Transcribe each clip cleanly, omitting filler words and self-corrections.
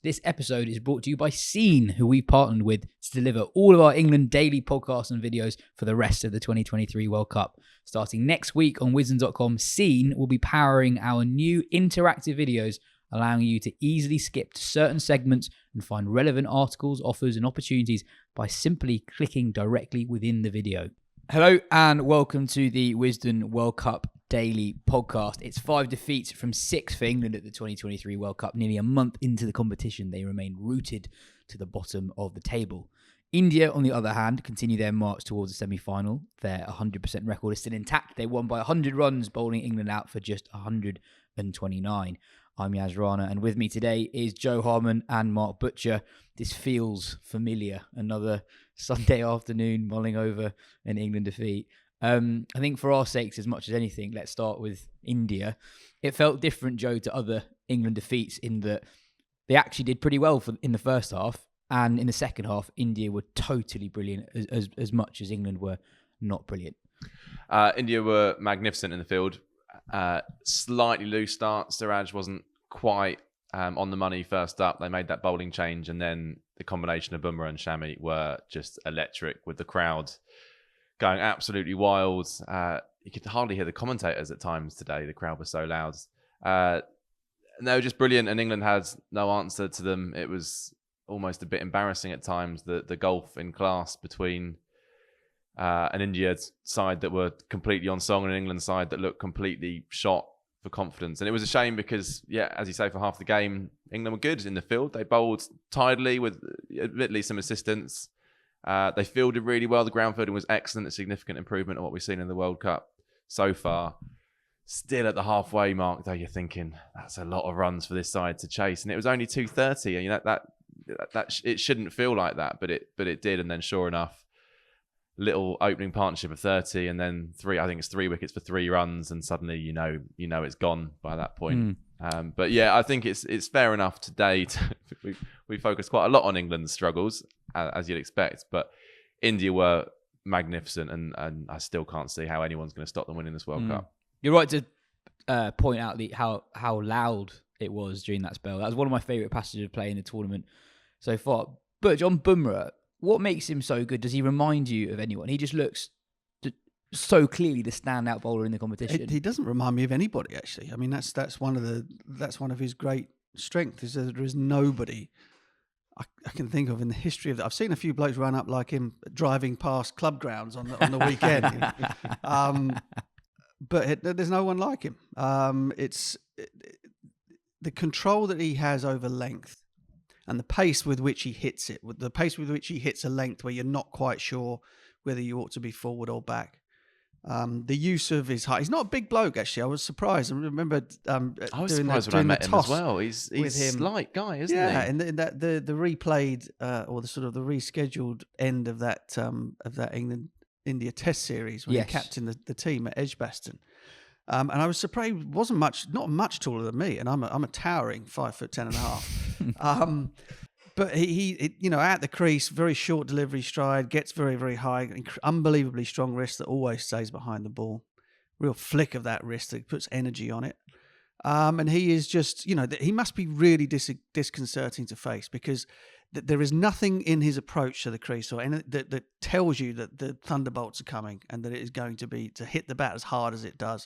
This episode is brought to you by Scene, who we've partnered with to deliver all of our England daily podcasts and videos for the rest of the 2023 World Cup. Starting next week on Wisdom.com, Scene will be powering our new interactive videos, allowing you to easily skip to certain segments and find relevant articles, offers and opportunities by simply clicking directly within the video. Hello and welcome to the Wisdom World Cup Daily Podcast. It's 5 defeats from 6 for England at the 2023 World Cup. Nearly a month into the competition, they remain rooted to the bottom of the table. India, on the other hand, continue their march towards the semi-final. Their 100% record is still intact. They won by 100 runs, bowling England out for just 129. I'm Yas Rana, and with me today is Joe Harman and Mark Butcher. This feels familiar. Another Sunday afternoon mulling over an England defeat. I think for our sakes, as much as anything, let's start with India. It felt different, Joe, to other England defeats in that they actually did pretty well in the first half, and in the second half, India were totally brilliant, as much as England were not brilliant. India were magnificent in the field. Slightly loose start. Siraj wasn't quite on the money first up. They made that bowling change, and then the combination of Bumrah and Shami were just electric, with the crowd going absolutely wild. You could hardly hear the commentators at times today. The crowd was so loud. And they were just brilliant, and England had no answer to them. It was almost a bit embarrassing at times, the gulf in class between an India side that were completely on song and an England side that looked completely shot for confidence. And it was a shame because, yeah, as you say, for half the game, England were good in the field. They bowled tidily with admittedly some assistance. They fielded really well. The ground fielding was excellent, a significant improvement on what we've seen in the World Cup so far. Still at the halfway mark, though, you're thinking that's a lot of runs for this side to chase, and it was only 230. And you know that it shouldn't feel like that, but it did. And then, sure enough, little opening partnership of 30, and then 3. I think it's 3 wickets for 3 runs, and suddenly you know it's gone by that point. But yeah, I think it's fair enough today. We focused quite a lot on England's struggles, as you'd expect, but India were magnificent, and I still can't see how anyone's going to stop them winning this World Cup. You're right to point out how loud it was during that spell. That was one of my favourite passages of play in the tournament so far. But John Bumrah, what makes him so good? Does he remind you of anyone? He just looks so clearly the standout bowler in the competition. He doesn't remind me of anybody, actually. I mean, that's one of his great strengths, is that there is nobody I can think of in the history of that. I've seen a few blokes run up like him driving past club grounds on the weekend. But there's no one like him. The control that he has over length, and the pace with which he hits it, with the pace with which he hits a length where you're not quite sure whether you ought to be forward or back. The use of his height. He's not a big bloke, actually. I was surprised. I remember I was surprised when I met him as well. He's a slight guy, isn't he? Yeah, and the replayed or the sort of the rescheduled end of that England-India Test series when he captained the team at Edgbaston. And I was surprised he wasn't not much taller than me, and I'm a towering 5'10.5". But he at the crease, very short delivery stride, gets very, very high, unbelievably strong wrist that always stays behind the ball. Real flick of that wrist that puts energy on it. And he is just, he must be really disconcerting to face, because there is nothing in his approach to the crease that tells you that the thunderbolts are coming and that it is going to be to hit the bat as hard as it does.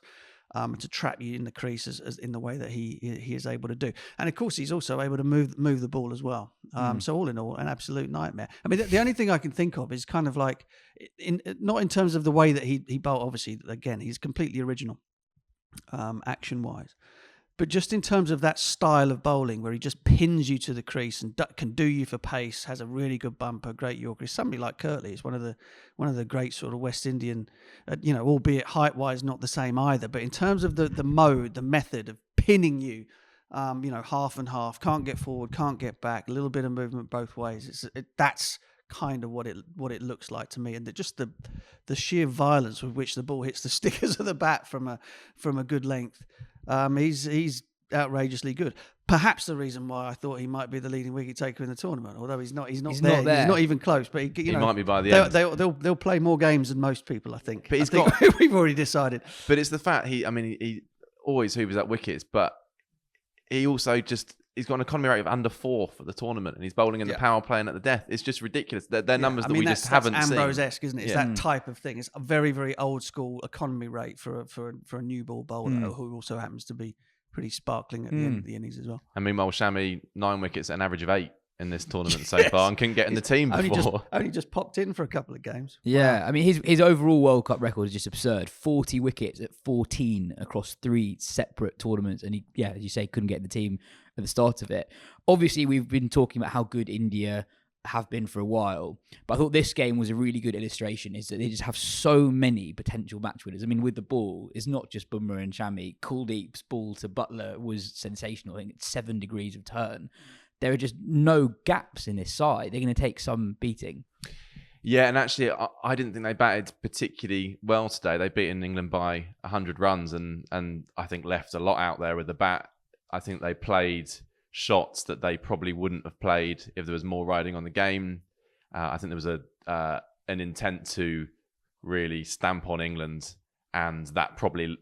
To trap you in the crease as in the way that he is able to do. And of course, he's also able to move the ball as well. So all in all, an absolute nightmare. I mean, the only thing I can think of is kind of like, not in terms of the way that he bowled, obviously, again, he's completely original action-wise. But just in terms of that style of bowling where he just pins you to the crease and can do you for pace, has a really good bumper, great Yorker. Somebody like Kirtley is one of the great sort of West Indian, albeit height-wise not the same either. But in terms of the mode, the method of pinning you, half and half, can't get forward, can't get back, a little bit of movement both ways. That's kind of what it looks like to me, and just the sheer violence with which the ball hits the stickers of the bat from a good length. He's outrageously good. Perhaps the reason why I thought he might be the leading wicket taker in the tournament, although he's not there. He's not even close. But he might be by the end. They'll play more games than most people, I think. But we've already decided. But it's the fact he always hoovers up wickets, but he also just he's got an economy rate of under 4 for the tournament, and he's bowling in the power play and at the death. It's just ridiculous. They're numbers that we just haven't seen. Ambrose-esque, isn't it? It's that type of thing. It's a very, very old school economy rate for a new ball bowler who also happens to be pretty sparkling at the end of the innings as well. And meanwhile, Shami, 9 wickets at an average of 8 in this tournament so far, and couldn't get in the team before. Only just popped in for a couple of games. Yeah, I mean, his overall World Cup record is just absurd. 40 wickets at 14 across 3 separate tournaments. And he, as you say, couldn't get in the team at the start of it. Obviously, we've been talking about how good India have been for a while, but I thought this game was a really good illustration, is that they just have so many potential match winners. I mean, with the ball, it's not just Bumrah and Shami. Kuldeep's ball to Buttler was sensational. I think it's 7 degrees of turn. There are just no gaps in this side. They're going to take some beating. Yeah, and actually, I didn't think they batted particularly well today. They beaten England by 100 runs and I think left a lot out there with the bat. I think they played shots that they probably wouldn't have played if there was more riding on the game. I think there was an intent to really stamp on England, and that probably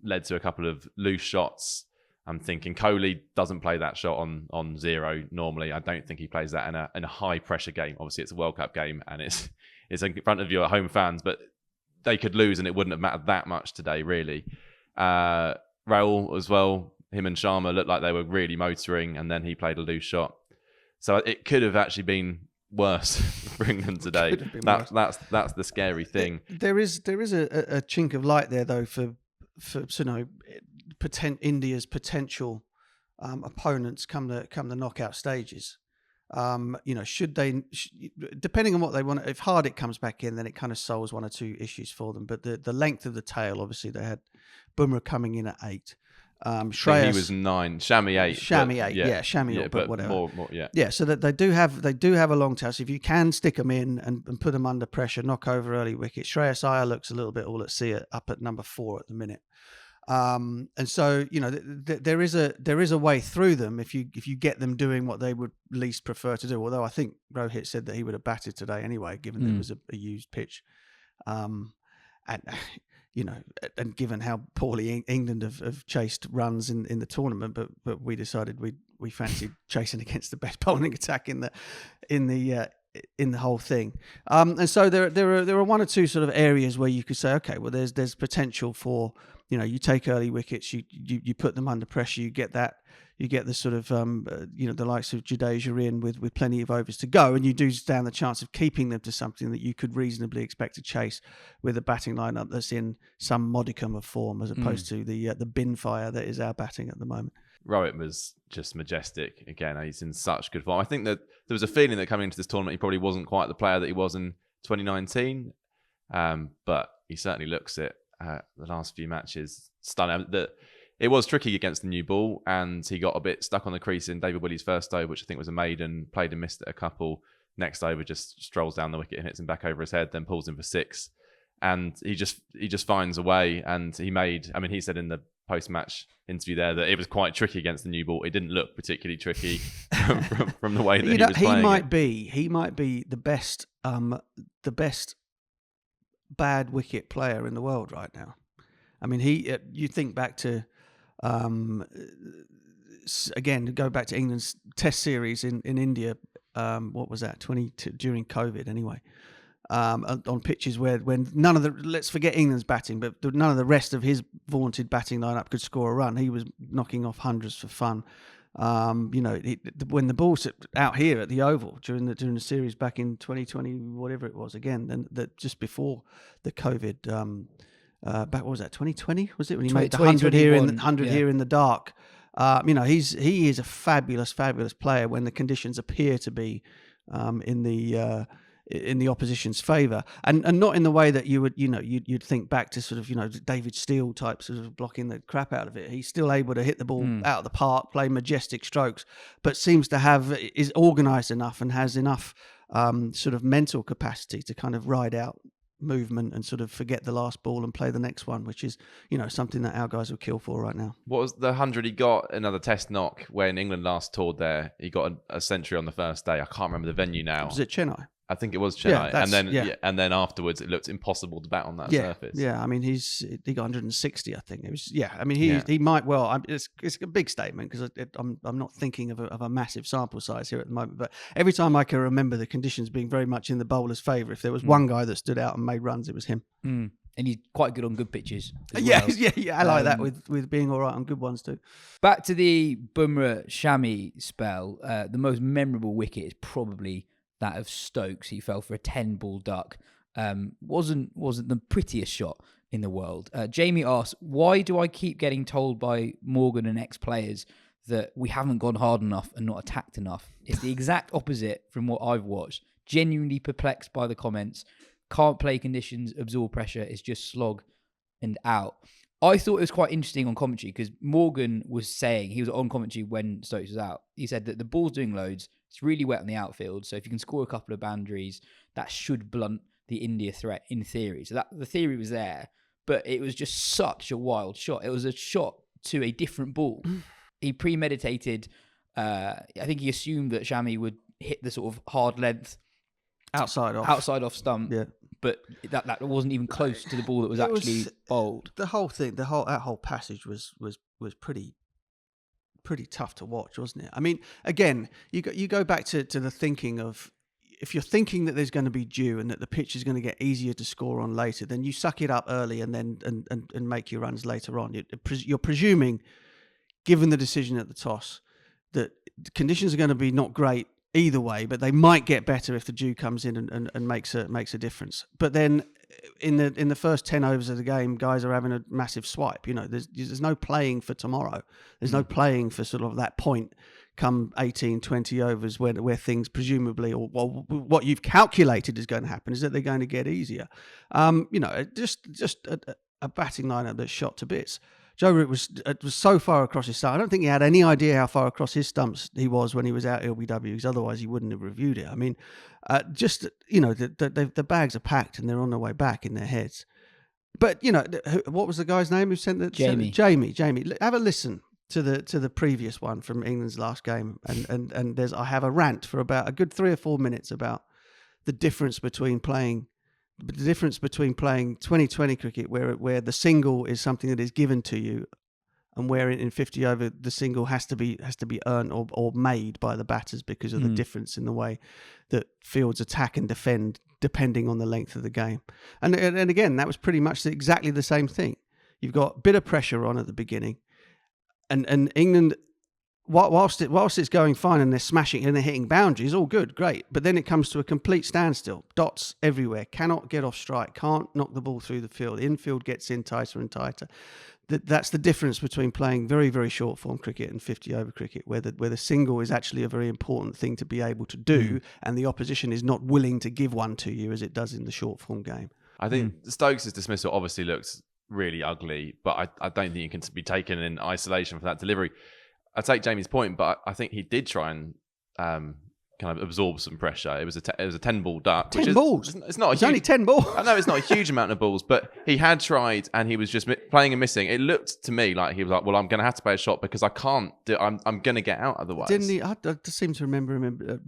led to a couple of loose shots. I'm thinking Kohli doesn't play that shot on 0 normally. I don't think he plays that in a high pressure game. Obviously, it's a World Cup game and it's in front of your home fans, but they could lose and it wouldn't have mattered that much today, really. Rahul as well. Him and Sharma looked like they were really motoring, and then he played a loose shot. So it could have actually been worse for England today. That's the scary thing. There is a chink of light there though for India's potential opponents come the knockout stages. Should they, depending on what they want, if Hardik comes back in, then it kind of solves 1 or 2 issues for them. But the length of the tail, obviously, they had Bumrah coming in at 8. Shreyas, he was 9, Shami 8. Shami 8, Shami, but whatever. More, yeah. So that they do have a long tail. So if you can stick them in and put them under pressure, knock over early wickets. Shreyas Iyer looks a little bit all at sea up at number 4 at the minute. And so there is a way through them if you get them doing what they would least prefer to do. Although I think Rohit said that he would have batted today anyway, given that it was a used pitch. And given how poorly England have chased runs in the tournament, but we decided we fancied chasing against the best bowling attack in the whole thing. And so there are 1 or 2 sort of areas where you could say, okay, well there's potential for, you take early wickets, you put them under pressure, you get the sort of the likes of Jadeja in with plenty of overs to go, and you do stand the chance of keeping them to something that you could reasonably expect to chase with a batting lineup that's in some modicum of form, as opposed to the bin fire that is our batting at the moment. Rohit was just majestic again. He's in such good form. I think that there was a feeling that coming into this tournament he probably wasn't quite the player that he was in 2019, but he certainly looks it. The last few matches, stunning. It was tricky against the new ball, and he got a bit stuck on the crease in David Willey's first over, which I think was a maiden, played and missed it a couple. Next over, just strolls down the wicket and hits him back over his head, then pulls him for 6. And he just finds a way. And he said in the post-match interview there that it was quite tricky against the new ball. It didn't look particularly tricky from the way that he was playing. He might be the best bad wicket player in the world right now. I mean, you think back to again, go back to England's Test series in India. What was that? During COVID, anyway. On pitches when none of let's forget England's batting, but none of the rest of his vaunted batting lineup could score a run. He was knocking off hundreds for fun. When the ball's out here at the Oval during the series back in 2020, whatever it was, again, and just before the COVID, back, what was that, 2020? Was it when he made the 100 here in the dark? He is a fabulous player when the conditions appear to be in the opposition's favour, and not in the way that you'd think back to sort of David Steele type sort of blocking the crap out of it. He's still able to hit the ball out of the park, play majestic strokes, but seems to is organised enough and has enough sort of mental capacity to kind of ride out movement and sort of forget the last ball and play the next one, which is something that our guys will kill for right now. What was the 100 he got? Another Test knock when England last toured there. He got a century on the first day. I can't remember the venue now. Was it Chennai? I think it was Chennai, Yeah, and then afterwards it looked impossible to bat on that yeah, surface. Yeah, I mean he got 160, I think it was. Yeah, I mean he might well. It's a big statement because I'm not thinking of a massive sample size here at the moment. But every time I can remember the conditions being very much in the bowler's favour. If there was one guy that stood out and made runs, it was him. And he's quite good on good pitches. Yeah, I like that with being all right on good ones too. Back to the Bumrah Shami spell, the most memorable wicket is probably that of Stokes. He fell for a 10-ball duck. Wasn't the prettiest shot in the world. Jamie asks, why do I keep getting told by Morgan and ex-players that we haven't gone hard enough and not attacked enough? It's the exact opposite from what I've watched. Genuinely perplexed by the comments. Can't play conditions, absorb pressure. It's just slog and out. I thought it was quite interesting on commentary because Morgan was saying, he was on commentary when Stokes was out. He said that the ball's doing loads. It's really wet on the outfield. So if you can score a couple of boundaries, that should blunt the India threat in theory. So that the theory was there, but it was just such a wild shot. It was a shot to a different ball. He premeditated. I think he assumed that Shami would hit the sort of hard length outside off stump. Yeah. But that wasn't even close to the ball that was actually bowled. The whole thing, that whole passage was pretty tough to watch, wasn't it? I mean, again, you go back to the thinking of, if you're thinking that there's going to be dew and that the pitch is going to get easier to score on later, then you suck it up early and then and make your runs later on. You're presuming, given the decision at the toss, that the conditions are going to be not great either way, but they might get better if the dew comes in and makes a difference. But then in the first 10 overs of the game, guys are having a massive swipe. You know, there's no playing for tomorrow. There's no playing for sort of that point come 18, 20 overs where things presumably, or what you've calculated is going to happen is that they're going to get easier. You know, just a batting lineup that's shot to bits. Joe Root was so far across his stump. I don't think he had any idea how far across his stumps he was when he was out LBW, because otherwise he wouldn't have reviewed it. I mean, the bags are packed and they're on their way back in their heads. But, you know, what was the guy's name who sent that? Jamie. Jamie. Have a listen to the previous one from England's last game. And I have a rant for about a good 3 or 4 minutes about the difference between playing 2020 cricket, where the single is something that is given to you, and where in 50 over the single has to be earned or made by the batters because of the difference in the way that fields attack and defend depending on the length of the game. And again, that was pretty much exactly the same thing. You've got a bit of pressure on at the beginning, and England, whilst it's going fine and they're smashing and they're hitting boundaries, all good, great. But then it comes to a complete standstill. Dots everywhere. Cannot get off strike. Can't knock the ball through the field. Infield gets in tighter and tighter. That's the difference between playing very, very short form cricket and 50 over cricket, where the single is actually a very important thing to be able to do, and the opposition is not willing to give one to you as it does in the short form game. I think Stokes' dismissal obviously looks really ugly, but I don't think it can be taken in isolation from that delivery. I take Jamie's point, but I think he did try and kind of absorb some pressure. It was a 10-ball duck. 10 balls? It's not. It's only 10 balls. I know it's not a huge amount of balls, but he had tried and he was just playing and missing. It looked to me like he was like, well, I'm going to have to play a shot because I can't do. I'm going to get out otherwise. Didn't he? I just seem to remember him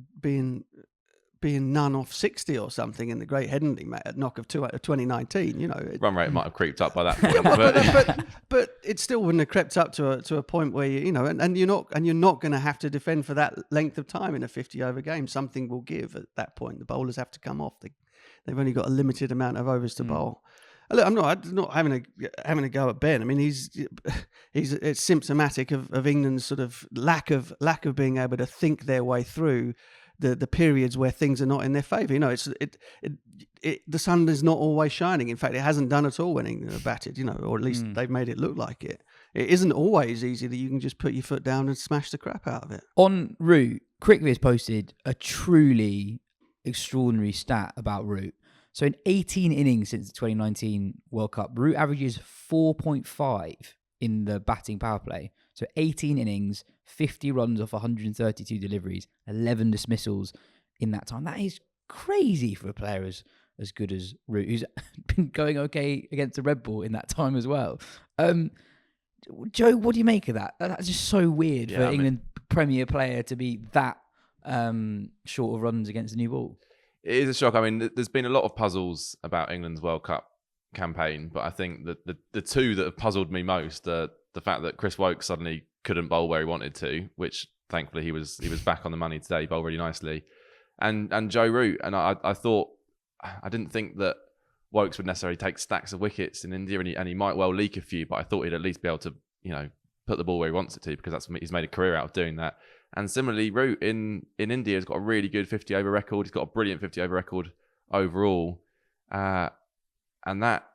being none off 60 or something in the Great Headingley knock of 2019. You know, run rate might have creeped up by that point, but it still wouldn't have crept up to a point where you're not going to have to defend for that length of time in a 50 over game. Something will give at that point. The bowlers have to come off. They've only got a limited amount of overs to bowl. Look, I'm not having a go at Ben. I mean, it's symptomatic of England's sort of lack of being able to think their way through the periods where things are not in their favour. You know, the sun is not always shining. In fact, it hasn't done at all when England have batted, you know, or at least they've made it look like it. It isn't always easy that you can just put your foot down and smash the crap out of it. On Root, Crickviz posted a truly extraordinary stat about Root. So in 18 innings since the 2019 World Cup, Root averages 4.5 in the batting power play. So 18 innings, 50 runs off 132 deliveries, 11 dismissals in that time. That is crazy for a player as good as Root, who's been going okay against the Red Bull in that time as well. Joe, what do you make of that? That's just so weird for England Premier player to be that short of runs against a new ball. is a shock. I mean, there's been a lot of puzzles about England's World Cup campaign, but I think that the two that have puzzled me most are the fact that Chris Woke suddenly couldn't bowl where he wanted to, which thankfully he was back on the money today, bowled really nicely, and Joe Root. And I didn't think that Wokes would necessarily take stacks of wickets in India, and he might well leak a few, but I thought he'd at least be able to, put the ball where he wants it to, because he's made a career out of doing that. And similarly, Root in India has got a really good 50-over record. He's got a brilliant 50-over record overall. And that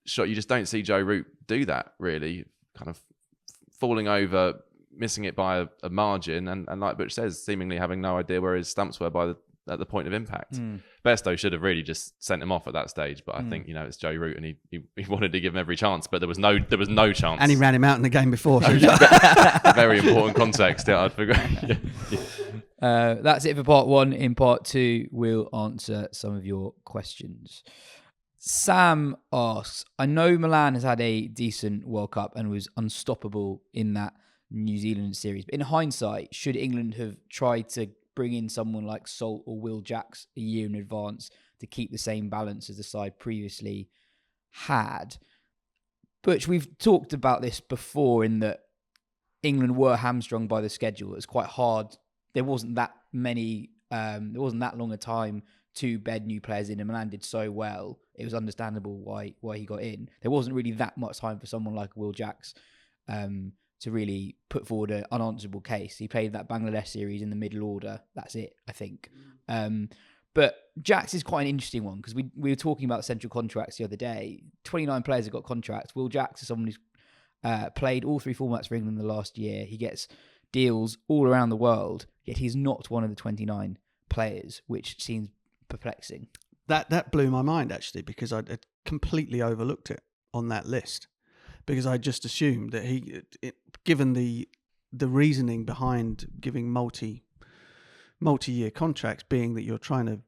shot, you just don't see Joe Root do that, really. Kind of falling over, missing it by a margin, and like Butch says, seemingly having no idea where his stumps were at the point of impact. Bairstow should have really just sent him off at that stage, but I think it's Joe Root, and he wanted to give him every chance, but there was no chance, and he ran him out in the game before. So very important context. Yeah, I'd forget. That's it for part 1. In part 2, we'll answer some of your questions. Sam asks, I know Milan has had a decent World Cup and was unstoppable in that New Zealand series, but in hindsight, should England have tried to bring in someone like Salt or Will Jacks a year in advance to keep the same balance as the side previously had? Butch, we've talked about this before, in that England were hamstrung by the schedule. It was quite hard. There wasn't that long a time to bed new players in, and Milan did so well. It was understandable why he got in. There wasn't really that much time for someone like Will Jacks to really put forward an unanswerable case. He played that Bangladesh series in the middle order. That's it, I think. But Jacks is quite an interesting one, because we were talking about central contracts the other day. 29 players have got contracts. Will Jacks is someone who's played all 3 formats for England the last year. He gets deals all around the world, yet he's not one of the 29 players, which seems perplexing. That blew my mind, actually, because I'd completely overlooked it on that list, because I just assumed that given the reasoning behind giving multi-year contracts, being that you're trying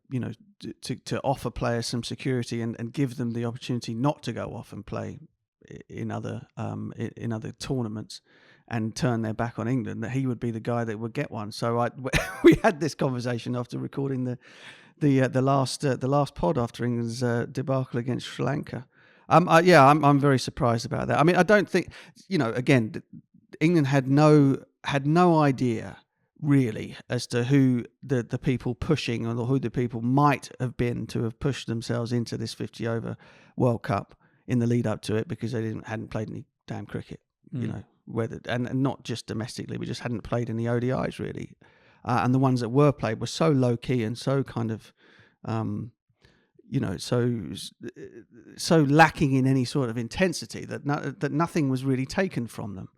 to offer players some security and give them the opportunity not to go off and play in other tournaments and turn their back on England, that he would be the guy that would get one. So we had this conversation after recording the last pod after England's debacle against Sri Lanka. I'm very surprised about that. I mean, I don't think, again, England had no idea really as to who the people pushing, or who the people might have been to have pushed themselves into this 50-over World Cup in the lead up to it, because they hadn't played any damn cricket, and not just domestically, we just hadn't played any ODIs really. And the ones that were played were so low key and so kind of, so lacking in any sort of intensity that nothing was really taken from them.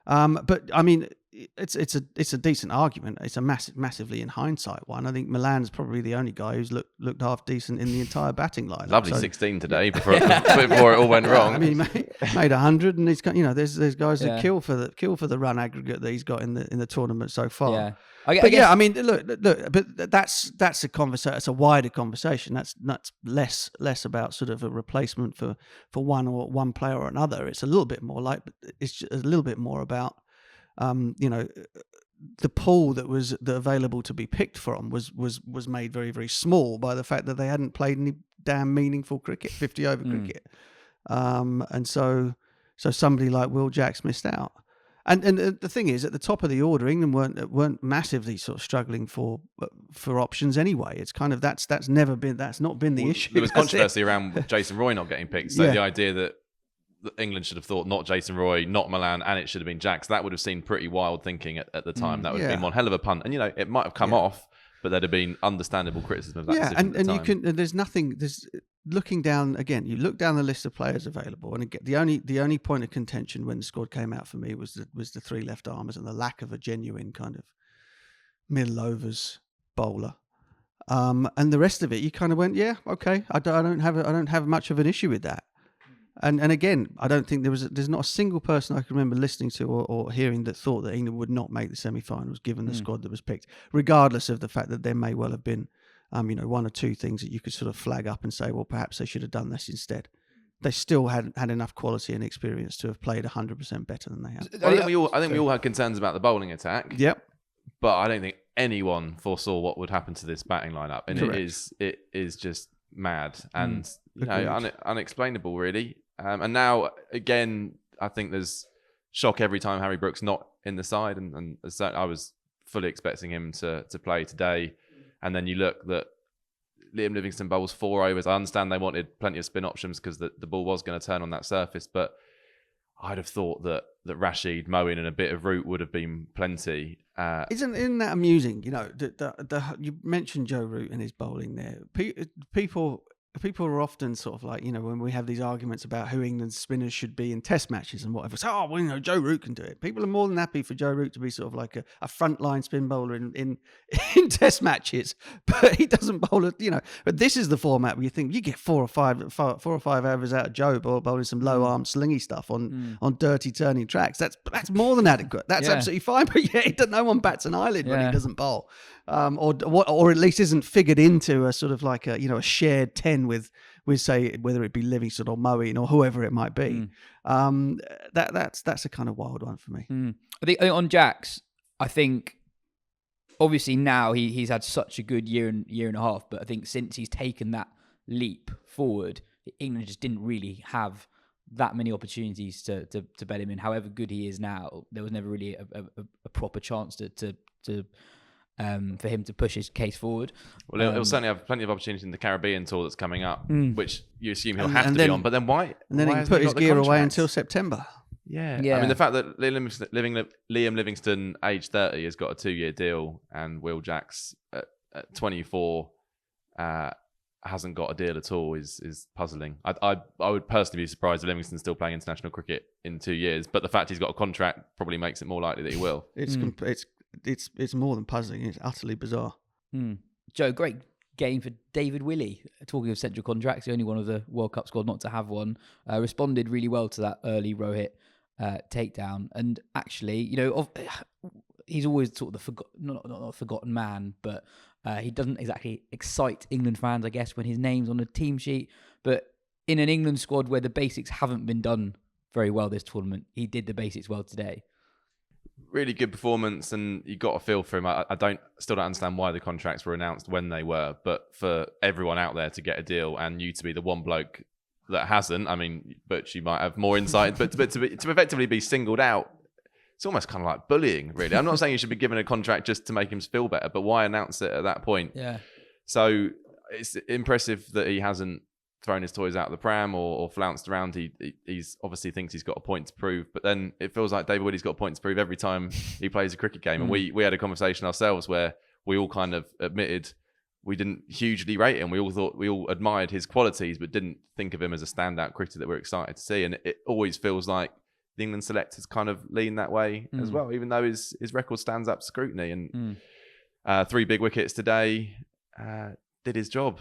But I mean, it's a decent argument. It's a massively in hindsight one. I think Milan's probably the only guy who's looked half decent in the entire batting lineup. Lovely 16 today before it all went wrong. I mean, he made 100, and he's got, there's guys that kill for the run aggregate that he's got in the tournament so far. Yeah. I mean, look, but that's a conversation. It's a wider conversation. That's less about sort of a replacement for one player or another. It's a little bit more about, the pool that was available to be picked from was made very, very small by the fact that they hadn't played any damn meaningful cricket, 50-over cricket, and so somebody like Will Jacks missed out. And the thing is, at the top of the order, England weren't massively sort of struggling for options anyway. It's kind of that's not been the issue. There was controversy around Jason Roy not getting picked. So the idea that England should have thought not Jason Roy, not Milan, and it should have been Jacks, that would have seemed pretty wild thinking at the time. That would have been one hell of a punt. And it might have come off, but there'd have been understandable criticism of that decision at the time. There's nothing. Looking down again, you look down the list of players available, and again, the only point of contention when the squad came out for me was the 3 left armers and the lack of a genuine kind of middle overs bowler. And the rest of it, you kind of went, yeah, okay. I don't have much of an issue with that. And again, I don't think there's not a single person I can remember listening to or hearing that thought that England would not make the semi-finals given the squad that was picked, regardless of the fact that there may well have been, one or two things that you could sort of flag up and say, well, perhaps they should have done this instead. They still had enough quality and experience to have played 100% better than they have. I think we all had concerns about the bowling attack. Yep. But I don't think anyone foresaw what would happen to this batting lineup, and it is just mad and unexplainable, really. And now again, I think there's shock every time Harry Brook's not in the side, and I was fully expecting him to play today. And then you look that Liam Livingstone bowls 4 overs. I understand they wanted plenty of spin options because the ball was going to turn on that surface, but I'd have thought that Rashid, Moeen and a bit of Root would have been plenty. Isn't that amusing? You know, you mentioned Joe Root and his bowling there. People are often sort of like, you know, when we have these arguments about who England's spinners should be in Test matches and whatever. So, well, you know, Joe Root can do it. People are more than happy for Joe Root to be sort of like a frontline spin bowler in Test matches, but he doesn't bowl it. You know, but this is the format where you think you get 4 or 5 overs out of Joe bowling some low arm slingy stuff on dirty turning tracks. That's more than adequate. That's absolutely fine. But yeah, no one bats an eyelid when he doesn't bowl, or at least isn't figured into a sort of like a shared 10 with say whether it be Livingstone or Moeen or whoever it might be. That's a kind of wild one for me. I think on Jax, I think obviously now he's had such a good year and a half, but I think since he's taken that leap forward, England just didn't really have that many opportunities to bet him in. However good he is now, there was never really a proper chance for him to push his case forward. Well, he'll certainly have plenty of opportunity in the Caribbean tour that's coming up, which you assume he'll have to be on. But then why? And then he can put his gear away until September. Yeah. I mean, the fact that Liam Livingstone, age 30, has got a 2-year deal, and Will Jacks at 24 hasn't got a deal at all is puzzling. I would personally be surprised if Livingstone's still playing international cricket in 2 years, but the fact he's got a contract probably makes it more likely that he will. It's more than puzzling. It's utterly bizarre. Joe, great game for David Willey. Talking of central contracts, the only one of the World Cup squad not to have one. Responded really well to that early Rohit takedown. And actually, you know, he's always sort of not a forgotten man, but he doesn't exactly excite England fans, I guess, when his name's on a team sheet. But in an England squad where the basics haven't been done very well this tournament, he did the basics well today. Really good performance, and you got a feel for him. I still don't understand why the contracts were announced when they were, but for everyone out there to get a deal and you to be the one bloke that hasn't, I mean, but you might have more insight, but to effectively be singled out, it's almost kind of like bullying, really. I'm not saying you should be given a contract just to make him feel better, but why announce it at that point? Yeah. So it's impressive that he hasn't thrown his toys out of the pram or flounced around. He's obviously thinks he's got a point to prove, but then it feels like David Willey's got a point to prove every time he plays a cricket game. And we had a conversation ourselves where we all kind of admitted we didn't hugely rate him. We all admired his qualities, but didn't think of him as a standout cricketer that we're excited to see. And it always feels like the England selectors kind of lean that way as well, even though his record stands up to scrutiny. And 3 big wickets today, did his job.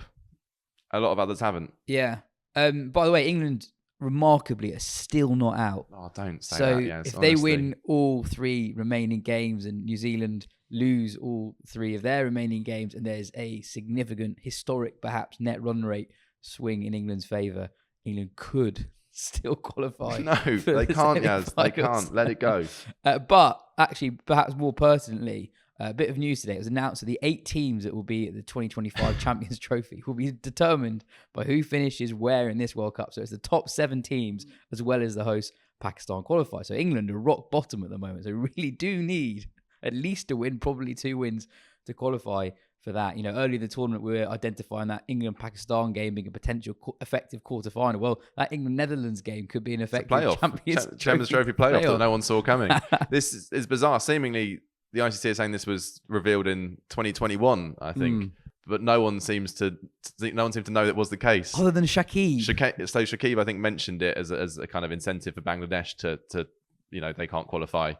A lot of others haven't. Yeah. By the way, England remarkably are still not out. Oh, don't say so that. Yes, if they win all 3 remaining games and New Zealand lose all 3 of their remaining games, and there's a significant, historic, perhaps net run rate swing in England's favour, England could still qualify. No, they can't, Yaz. They can't. Let it go. But actually, perhaps more pertinently, a bit of news today. It was announced that the 8 teams that will be at the 2025 Champions Trophy will be determined by who finishes where in this World Cup. So it's the top 7 teams as well as the host Pakistan qualify. So England are rock bottom at the moment. So really do need at least a win, probably 2 wins to qualify for that. You know, early in the tournament, we were identifying that England-Pakistan game being a potential effective quarter-final. Well, that England-Netherlands game could be an effective Champions Trophy playoff that no one saw coming. This is bizarre. Seemingly, the ICC is saying this was revealed in 2021, I think, but no one seems to know that was the case, other than Shakib. So Shakib, I think, mentioned it as a kind of incentive for Bangladesh to you know, they can't qualify,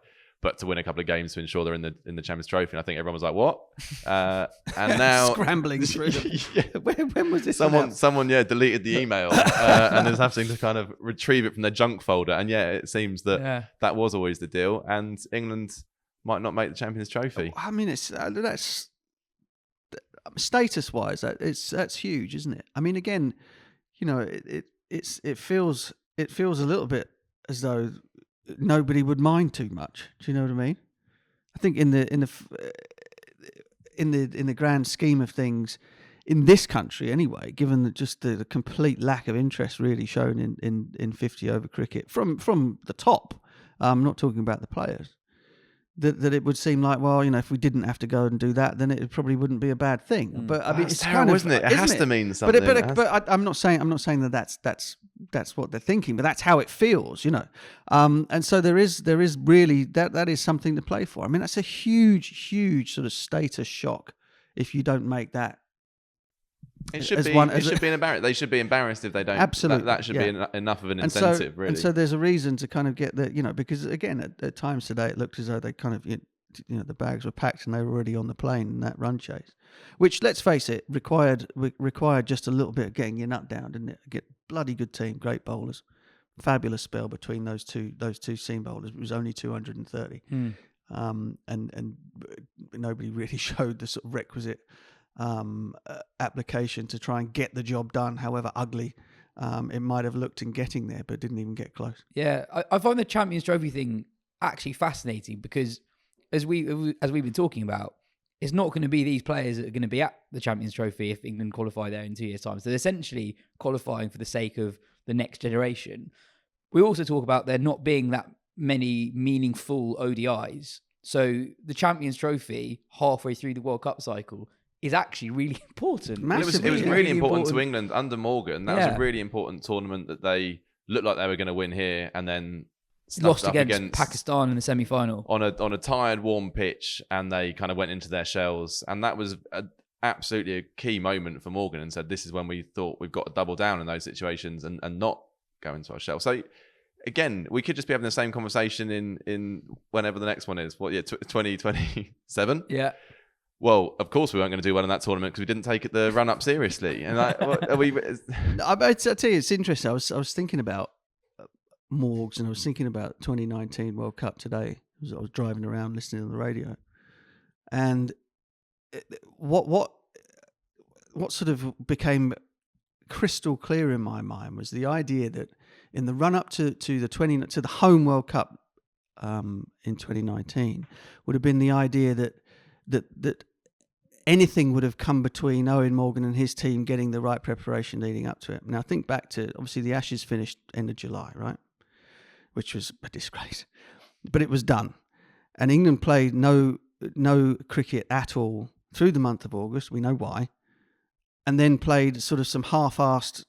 but to win a couple of games to ensure they're in the Champions Trophy. And I think everyone was like, "What?" And now scrambling through them. When was this? Someone deleted the email and is having to kind of retrieve it from their junk folder. And it seems that that was always the deal, and England might not make the Champions Trophy. I mean, that's status-wise, that's huge, isn't it? I mean, again, you know, it feels a little bit as though nobody would mind too much. Do you know what I mean? I think in the in the grand scheme of things, in this country anyway, given that just the complete lack of interest really shown in 50 over cricket from the top, I'm not talking about the players, that it would seem like, well, if we didn't have to go and do that, then it probably wouldn't be a bad thing. But I mean, it's terrible, kind of, isn't it? It has to mean something. But I'm not saying that's what they're thinking, but that's how it feels, And so there is really that is something to play for. I mean, that's a huge sort of status shock if you don't make that. It should be embarrassed. They should be embarrassed if they don't. Absolutely, that should be enough of an incentive, really. And so there's a reason to kind of get that, because again, at times today it looked as though they kind of, the bags were packed and they were already on the plane in that run chase, which, let's face it, required just a little bit of getting your nut down, didn't it? Get bloody good team, great bowlers, fabulous spell between those two seam bowlers. It was only 230, and nobody really showed the sort of requisite application to try and get the job done, however ugly it might have looked in getting there, but didn't even get close. Yeah, I find the Champions Trophy thing actually fascinating because, as we've been talking about, it's not going to be these players that are going to be at the Champions Trophy if England qualify there in 2 years' time. So they're essentially qualifying for the sake of the next generation. We also talk about there not being that many meaningful ODIs. So the Champions Trophy halfway through the World Cup cycle is actually really important. It was really important to England under Morgan. That was a really important tournament that they looked like they were going to win here, and then lost against Pakistan in the semi-final on a tired, warm pitch, and they kind of went into their shells. And that was absolutely a key moment for Morgan, and said, "This is when we thought we've got to double down in those situations and not go into our shell." So again, we could just be having the same conversation in whenever the next one is. 2027? Yeah. Well, of course we weren't going to do well in that tournament because we didn't take the run-up seriously. And I tell you, it's interesting. I was thinking about Morgs, and I was thinking about 2019 World Cup today. I was driving around listening on the radio, and what sort of became crystal clear in my mind was the idea that in the run-up to the home World Cup in 2019 would have been the idea that anything would have come between Owen Morgan and his team getting the right preparation leading up to it. Now, think back to, obviously, the Ashes finished end of July, right? Which was a disgrace. But it was done. And England played no cricket at all through the month of August. We know why. And then played sort of some half-assed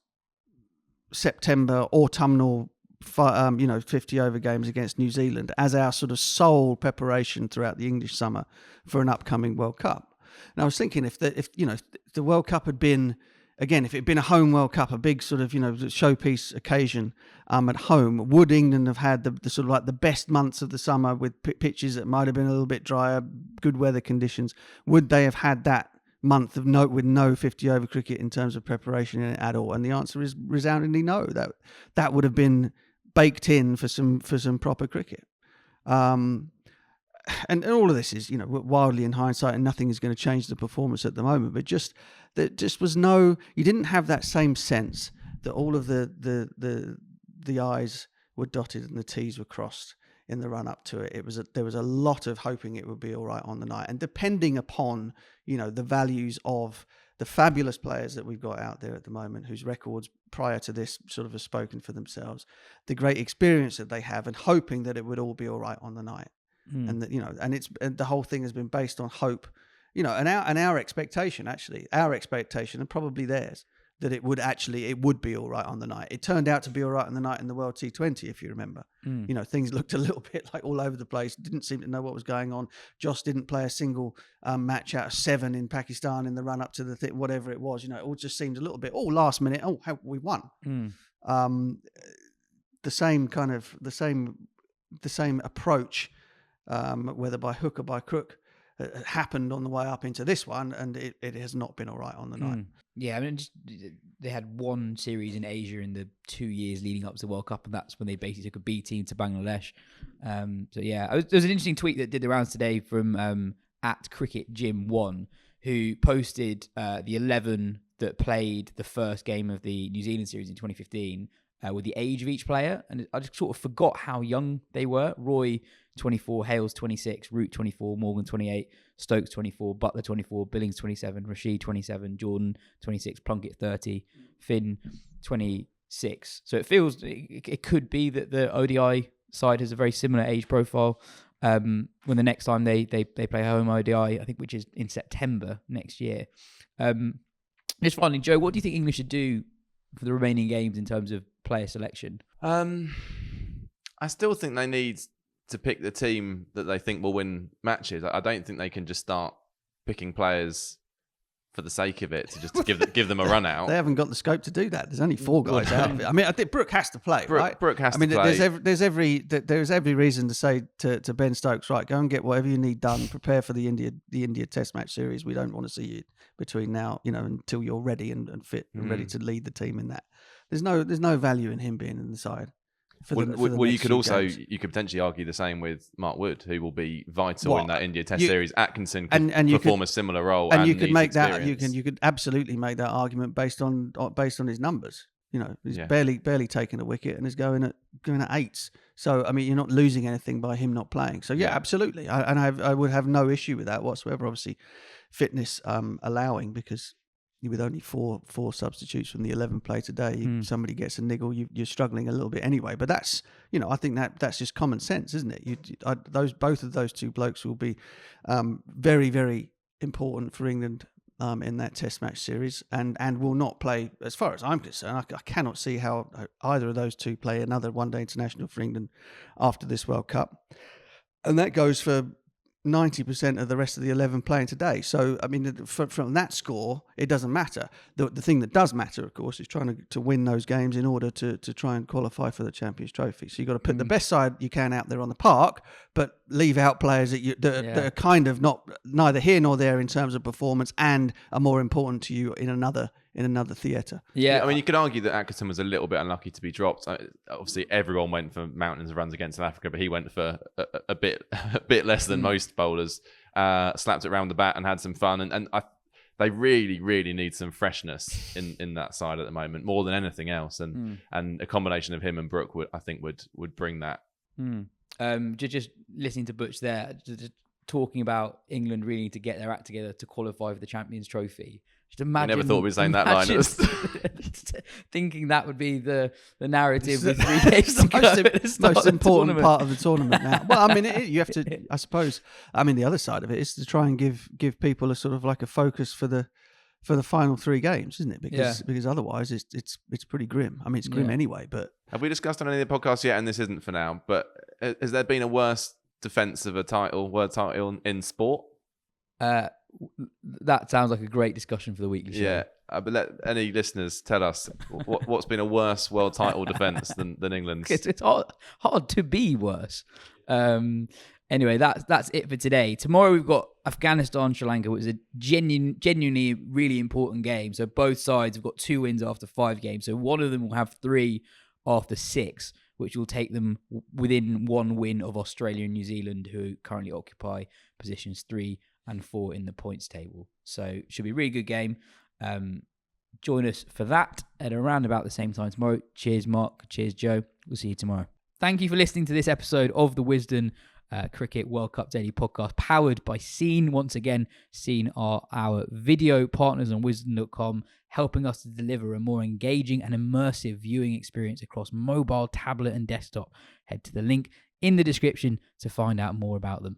September autumnal 50 over games against New Zealand as our sort of sole preparation throughout the English summer for an upcoming World Cup. And I was thinking if the World Cup had been, again, if it had been a home World Cup, a big sort of showpiece occasion at home, would England have had the sort of like the best months of the summer with pitches that might have been a little bit drier, good weather conditions? Would they have had that month of with no 50 over cricket in terms of preparation in it at all? And the answer is resoundingly no. That would have been baked in for some proper cricket. And all of this is, wildly in hindsight, and nothing is going to change the performance at the moment. But you didn't have that same sense that all of the I's were dotted and the T's were crossed in the run up to it. There was a lot of hoping it would be all right on the night, and depending upon the values of the fabulous players that we've got out there at the moment, whose records prior to this sort of have spoken for themselves, the great experience that they have, and hoping that it would all be all right on the night. And that, and the whole thing has been based on hope, and our expectation, and probably theirs, that it would be all right on the night. It turned out to be all right on the night in the World T20, if you remember. Things looked a little bit like all over the place. Didn't seem to know what was going on. Jos didn't play a single match out of 7 in Pakistan in the run up to the whatever it was. It all just seemed a little bit last minute. We won. The same approach. Whether by hook or by crook, happened on the way up into this one, and it has not been all right on the night. Yeah, I mean, they had one series in Asia in the 2 years leading up to the World Cup, and that's when they basically took a B team to Bangladesh. There was an interesting tweet that did the rounds today from at Cricket Jim 1, who posted the 11 that played the first game of the New Zealand series in 2015 with the age of each player, and I just sort of forgot how young they were. Roy 24, Hales 26, Root 24, Morgan 28, Stokes 24, Buttler 24, Billings 27, Rashid 27, Jordan 26, Plunkett 30, Finn 26. So it feels it could be that the ODI side has a very similar age profile. When the next time they play home ODI, I think, which is in September next year. Just finally, Joe, what do you think England should do for the remaining games in terms of player selection? I still think they need to pick the team that they think will win matches. I don't think they can just start picking players for the sake of it, to just give them a run out. They haven't got the scope to do that. There's only 4 guys out of it. I mean, I think Brooke has to play, right? Brooke has to play. There's every reason to say to Ben Stokes, right, go and get whatever you need done. Prepare for the India Test match series. We don't want to see you between now, until you're ready and fit and ready to lead the team in that. There's no value in him being in the side. You could potentially argue the same with Mark Wood, who will be vital in that India Test series. Atkinson could perform a similar role, and you could make experience. You could absolutely make that argument based on his numbers. He's barely taken a wicket and is going at 8s. So I mean, you're not losing anything by him not playing. So absolutely, I would have no issue with that whatsoever. Obviously, fitness allowing, because with only four substitutes from the 11 play today, somebody gets a niggle, you're struggling a little bit anyway. But that's, I think that's just common sense, isn't it? Both of those two blokes will be very, very important for England in that Test match series, and will not play, as far as I'm concerned. I cannot see how either of those two play another one-day international for England after this World Cup, and that goes for 90% of the rest of the 11 playing today. So, I mean, from that score, it doesn't matter. The thing that does matter, of course, is trying to win those games in order to try and qualify for the Champions Trophy. So you've got to put the best side you can out there on the park, but leave out players that are kind of neither here nor there in terms of performance, and are more important to you in another theatre. Yeah, I mean, you could argue that Atkinson was a little bit unlucky to be dropped. Obviously, everyone went for mountains of runs against South Africa, but he went for a bit less than most bowlers. Slapped it around the bat and had some fun. And they really, really need some freshness in that side at the moment, more than anything else. And a combination of him and Brooke would bring that. Just listening to Butch there, just talking about England really need to get their act together to qualify for the Champions Trophy. Just imagine, I never thought we'd be saying that line. Thinking that would be the narrative with 3 games to go. Most important part of the tournament now. Well, I mean, you have to, I suppose. I mean, the other side of it is to try and give people a sort of like a focus for the final 3 games, isn't it? Because otherwise it's pretty grim. I mean, it's grim anyway. But have we discussed on any of the podcasts yet? And this isn't for now. But has there been a worse defence of a world title in sport? That sounds like a great discussion for the weekly show. Yeah, but let any listeners tell us what's been a worse world title defence than England's. It's hard to be worse. Anyway, that's it for today. Tomorrow we've got Afghanistan, Sri Lanka, which is a genuinely really important game. So both sides have got 2 wins after 5 games. So one of them will have 3 after 6, which will take them within 1 win of Australia and New Zealand, who currently occupy positions 3 and 4 in the points table. So should be a really good game. Join us for that at around about the same time tomorrow. Cheers, Mark. Cheers, Joe. We'll see you tomorrow. Thank you for listening to this episode of the Wisden Cricket World Cup Daily Podcast, powered by Scene. Once again, Scene are our video partners on Wisden.com, helping us to deliver a more engaging and immersive viewing experience across mobile, tablet, and desktop. Head to the link in the description to find out more about them.